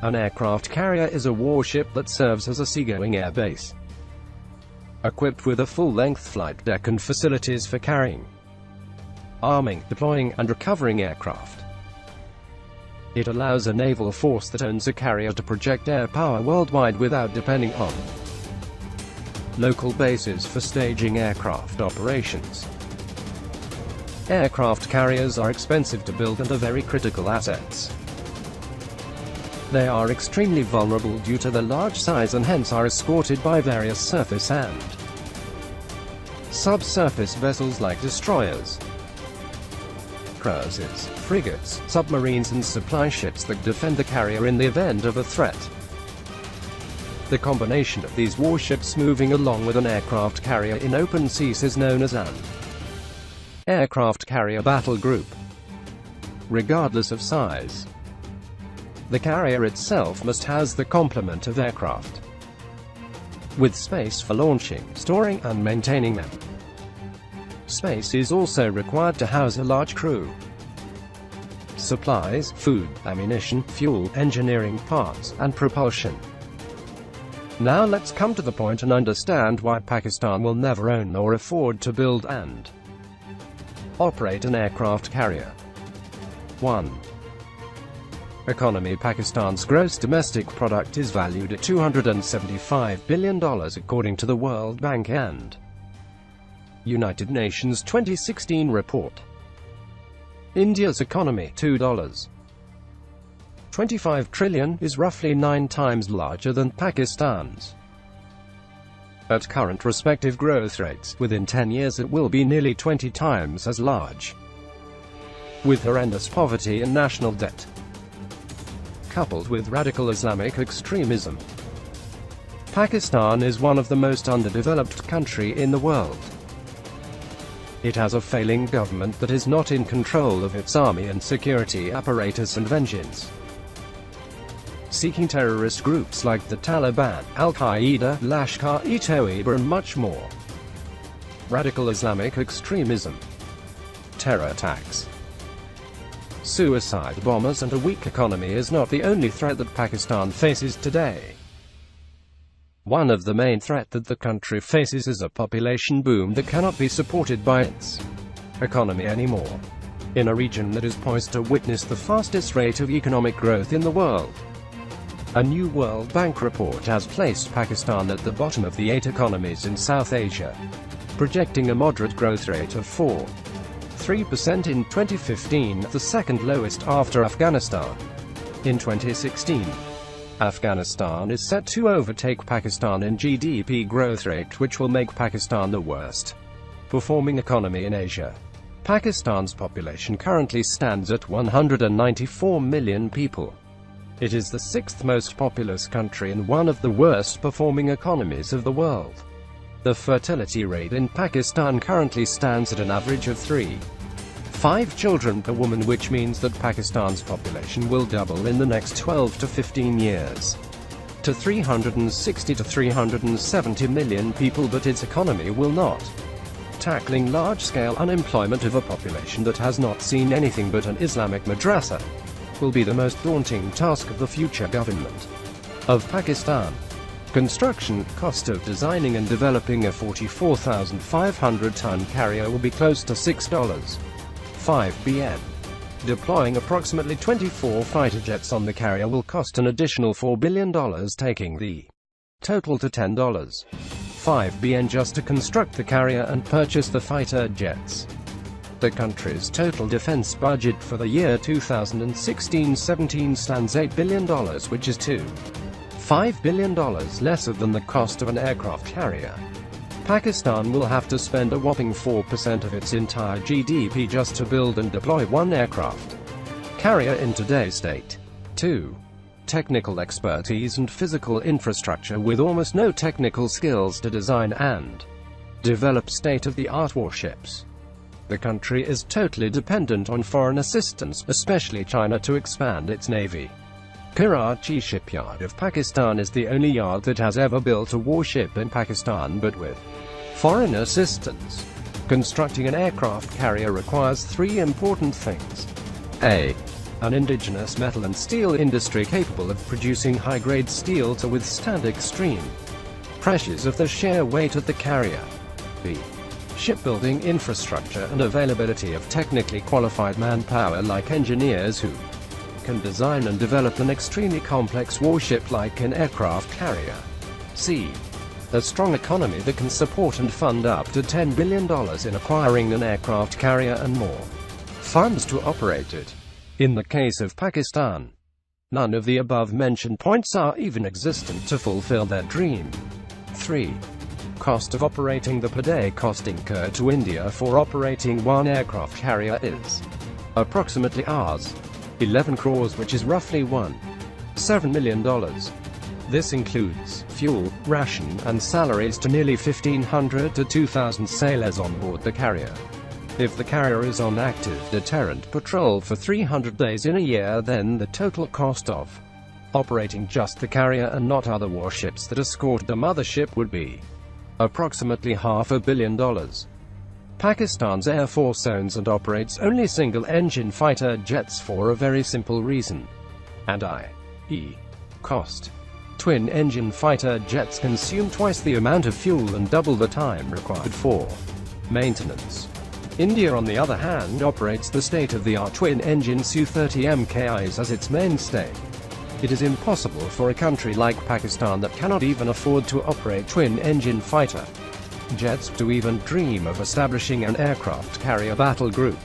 An aircraft carrier is a warship that serves as a seagoing air base, equipped with a full-length flight deck and facilities for carrying, arming, deploying, and recovering aircraft. It allows a naval force that owns a carrier to project air power worldwide without depending on local bases for staging aircraft operations. Aircraft carriers are expensive to build and are very critical assets. They are extremely vulnerable due to their large size and hence are escorted by various surface and subsurface vessels like destroyers, cruisers, frigates, submarines and supply ships that defend the carrier in the event of a threat. The combination of these warships moving along with an aircraft carrier in open seas is known as an aircraft carrier battle group. Regardless of size, the carrier itself must house the complement of aircraft, with space for launching, storing, and maintaining them. Space is also required to house a large crew. Supplies, food, ammunition, fuel, engineering parts, and propulsion. Now let's come to the point and understand why Pakistan will never own or afford to build and operate an aircraft carrier. 1. Economy. Pakistan's gross domestic product is valued at $275 billion according to the World Bank and United Nations 2016 report. India's economy, $2.25 trillion, is roughly 9 times larger than Pakistan's. At current respective growth rates, within 10 years it will be nearly 20 times as large. With horrendous poverty and national debt, coupled with radical Islamic extremism, Pakistan is one of the most underdeveloped countries in the world. It has a failing government that is not in control of its army and security apparatus and vengeance, seeking terrorist groups like the Taliban, Al-Qaeda, Lashkar-e-Toiba and much more. Radical Islamic extremism, terror attacks, suicide bombers and a weak economy is not the only threat that Pakistan faces today. One of the main threats that the country faces is a population boom that cannot be supported by its economy anymore, in a region that is poised to witness the fastest rate of economic growth in the world. A new World Bank report has placed Pakistan at the bottom of the 8 economies in South Asia, projecting a moderate growth rate of 4.3% in 2015, the second lowest after Afghanistan. In 2016, Afghanistan is set to overtake Pakistan in GDP growth rate, which will make Pakistan the worst performing economy in Asia. Pakistan's population currently stands at 194 million people. It is the 6th most populous country and one of the worst performing economies of the world. The fertility rate in Pakistan currently stands at an average of 3.5 children per woman, which means that Pakistan's population will double in the next 12 to 15 years to 360 to 370 million people, but its economy will not. Tackling large-scale unemployment of a population that has not seen anything but an Islamic madrasa will be the most daunting task of the future government of Pakistan. Construction cost of designing and developing a 44,500-ton carrier will be close to $6.5 billion. Deploying approximately 24 fighter jets on the carrier will cost an additional $4 billion, taking the total to $10.5 billion just to construct the carrier and purchase the fighter jets. The country's total defense budget for the year 2016-17 stands $8 billion, which is $5 billion lesser than the cost of an aircraft carrier. Pakistan will have to spend a whopping 4% of its entire GDP just to build and deploy one aircraft carrier in today's state. 2. Technical expertise and physical infrastructure. With almost no technical skills to design and develop state-of-the-art warships, the country is totally dependent on foreign assistance, especially China, to expand its navy. Karachi shipyard of Pakistan is the only yard that has ever built a warship in Pakistan, but with foreign assistance. Constructing an aircraft carrier requires 3 important things. A. an indigenous metal and steel industry capable of producing high-grade steel to withstand extreme pressures of the shear weight of the carrier. B. Shipbuilding infrastructure and availability of technically qualified manpower like engineers who can design and develop an extremely complex warship like an aircraft carrier. C. A strong economy that can support and fund up to $10 billion in acquiring an aircraft carrier and more funds to operate it. In the case of Pakistan, none of the above-mentioned points are even existent to fulfill their dream. 3. Cost of operating. The per-day cost incurred to India for operating one aircraft carrier is approximately Rs. 11 crores, which is roughly $1.7 million. This includes fuel, ration, and salaries to nearly 1,500 to 2,000 sailors on board the carrier. If the carrier is on active deterrent patrol for 300 days in a year, then the total cost of operating just the carrier and not other warships that escort the mothership would be approximately $500 million. Pakistan's Air Force owns and operates only single-engine fighter jets for a very simple reason, and i.e. cost. Twin-engine fighter jets consume twice the amount of fuel and double the time required for maintenance. India, on the other hand, operates the state-of-the-art twin-engine Su-30 MKIs as its mainstay. It is impossible for a country like Pakistan that cannot even afford to operate twin-engine fighter jets to even dream of establishing an aircraft carrier battle group.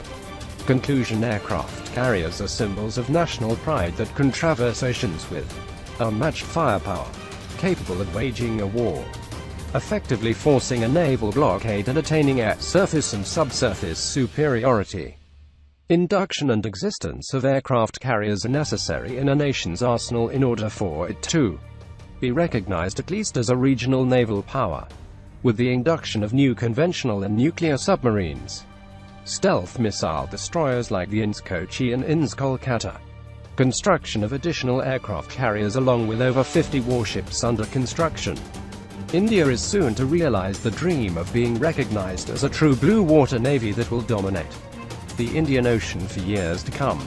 Conclusion: aircraft carriers are symbols of national pride that can traverse oceans with unmatched firepower, capable of waging a war, effectively forcing a naval blockade and attaining air, surface and subsurface superiority. Induction and existence of aircraft carriers are necessary in a nation's arsenal in order for it to be recognized at least as a regional naval power. With the induction of new conventional and nuclear submarines, stealth missile destroyers like the INS Kochi and INS Kolkata, construction of additional aircraft carriers along with over 50 warships under construction, India is soon to realize the dream of being recognized as a true blue water navy that will dominate the Indian Ocean for years to come.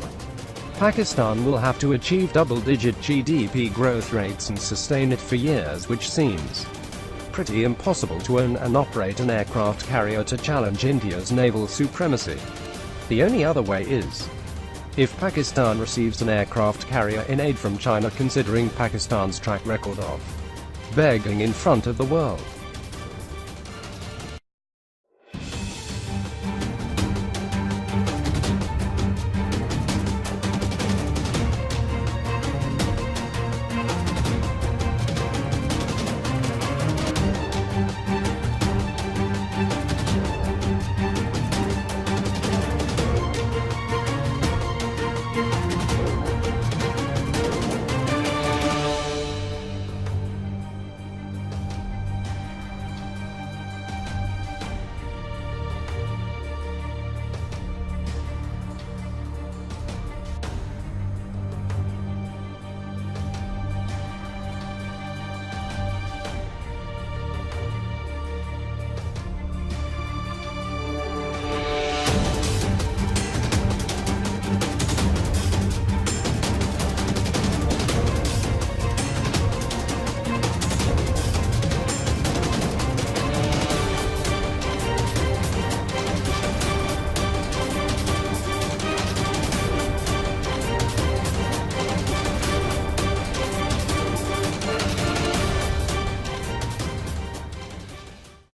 Pakistan will have to achieve double-digit GDP growth rates and sustain it for years, which seems pretty impossible to own and operate an aircraft carrier to challenge India's naval supremacy. The only other way is if Pakistan receives an aircraft carrier in aid from China, considering Pakistan's track record of begging in front of the world.